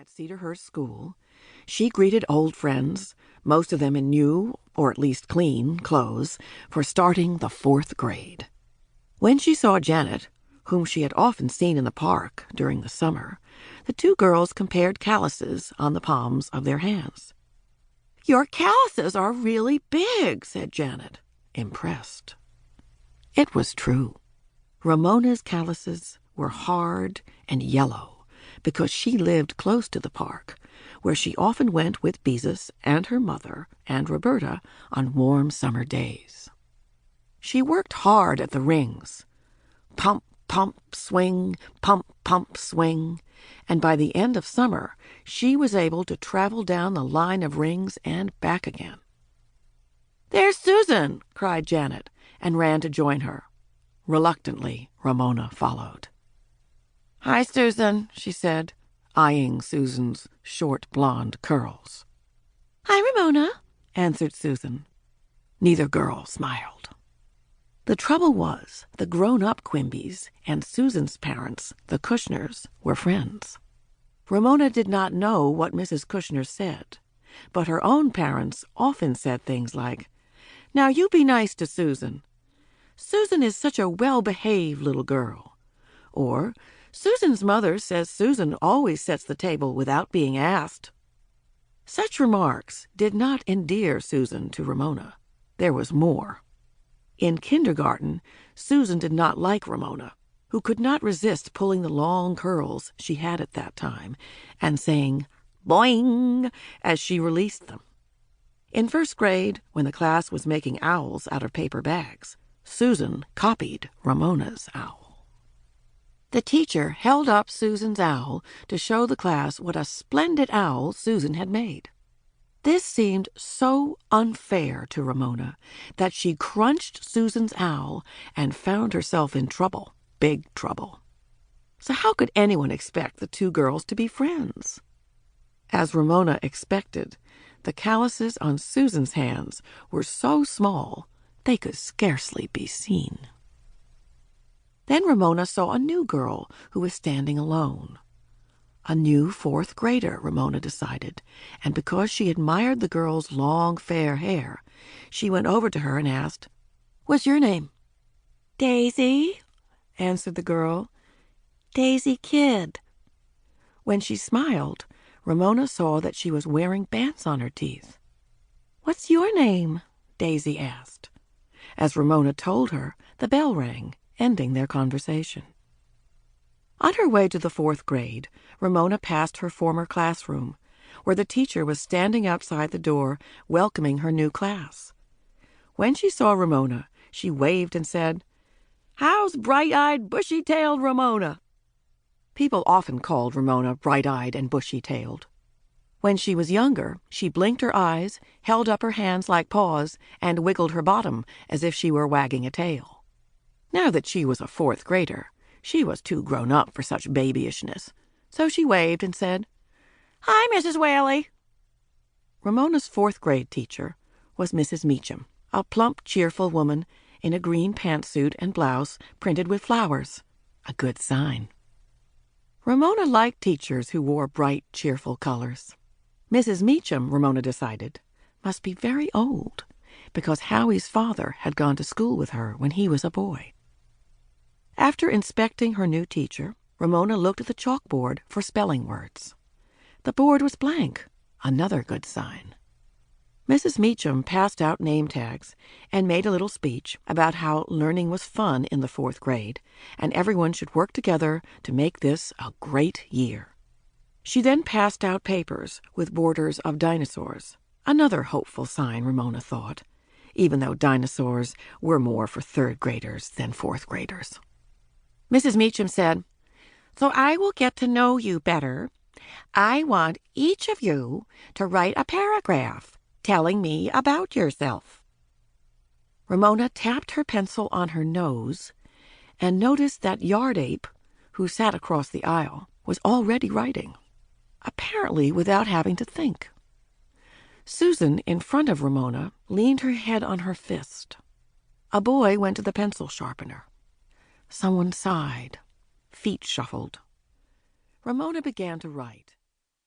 Cedarhurst School. She greeted old friends, most of them in new, or at least clean, clothes, for starting the 4th grade. When she saw Janet, whom she had often seen in the park during the summer, the two girls compared calluses on the palms of their hands. "Your calluses are really big," said Janet, impressed. It was true. Ramona's calluses were hard and yellow because she lived close to the park, where she often went with Beezus and her mother and Roberta on warm summer days. She worked hard at the rings. Pump, pump, swing, pump, pump, swing, and by the end of summer she was able to travel down the line of rings and back again. "There's Susan!" cried Janet, and ran to join her. Reluctantly, Ramona followed. "Hi, Susan," she said, eyeing Susan's short blonde curls. "Hi, Ramona," answered Susan. Neither girl smiled. The trouble was, the grown-up Quimbys and Susan's parents, the Kushners, were friends. Ramona did not know what Mrs. Kushner said, but her own parents often said things like, "Now you be nice to Susan. Susan is such a well-behaved little girl." Or, "Susan's mother says Susan always sets the table without being asked." Such remarks did not endear Susan to Ramona. There was more. In kindergarten, Susan did not like Ramona, who could not resist pulling the long curls she had at that time and saying "boing" as she released them. In 1st grade, when the class was making owls out of paper bags, Susan copied Ramona's owl. The teacher held up Susan's owl to show the class what a splendid owl Susan had made. This seemed so unfair to Ramona that she crunched Susan's owl and found herself in trouble, big trouble. So how could anyone expect the two girls to be friends? As Ramona expected, the calluses on Susan's hands were so small they could scarcely be seen. Then Ramona saw a new girl who was standing alone. A new 4th grader, Ramona decided, and because she admired the girl's long, fair hair, she went over to her and asked, "What's your name?" "Daisy," answered the girl. "Daisy Kidd." When she smiled, Ramona saw that she was wearing bands on her teeth. "What's your name?" Daisy asked. As Ramona told her, the bell rang, ending their conversation. On her way to the 4th grade, Ramona passed her former classroom, where the teacher was standing outside the door welcoming her new class. When she saw Ramona, she waved and said, "How's bright-eyed, bushy-tailed Ramona?" People often called Ramona bright-eyed and bushy-tailed. When she was younger, she blinked her eyes, held up her hands like paws, and wiggled her bottom as if she were wagging a tail. Now that she was a 4th grader, she was too grown up for such babyishness, so she waved and said, "Hi, Mrs. Whaley." Ramona's 4th grade teacher was Mrs. Meacham, a plump, cheerful woman in a green pantsuit and blouse printed with flowers, a good sign. Ramona liked teachers who wore bright, cheerful colors. Mrs. Meacham, Ramona decided, must be very old, because Howie's father had gone to school with her when he was a boy. After inspecting her new teacher, Ramona looked at the chalkboard for spelling words. The board was blank, another good sign. Mrs. Meacham passed out name tags and made a little speech about how learning was fun in the 4th grade, and everyone should work together to make this a great year. She then passed out papers with borders of dinosaurs, another hopeful sign, Ramona thought, even though dinosaurs were more for 3rd graders than 4th graders. Mrs. Meacham said, "So I will get to know you better. I want each of you to write a paragraph telling me about yourself." Ramona tapped her pencil on her nose and noticed that Yard Ape, who sat across the aisle, was already writing, apparently without having to think. Susan, in front of Ramona, leaned her head on her fist. A boy went to the pencil sharpener. Someone sighed. Feet shuffled. Ramona began to write.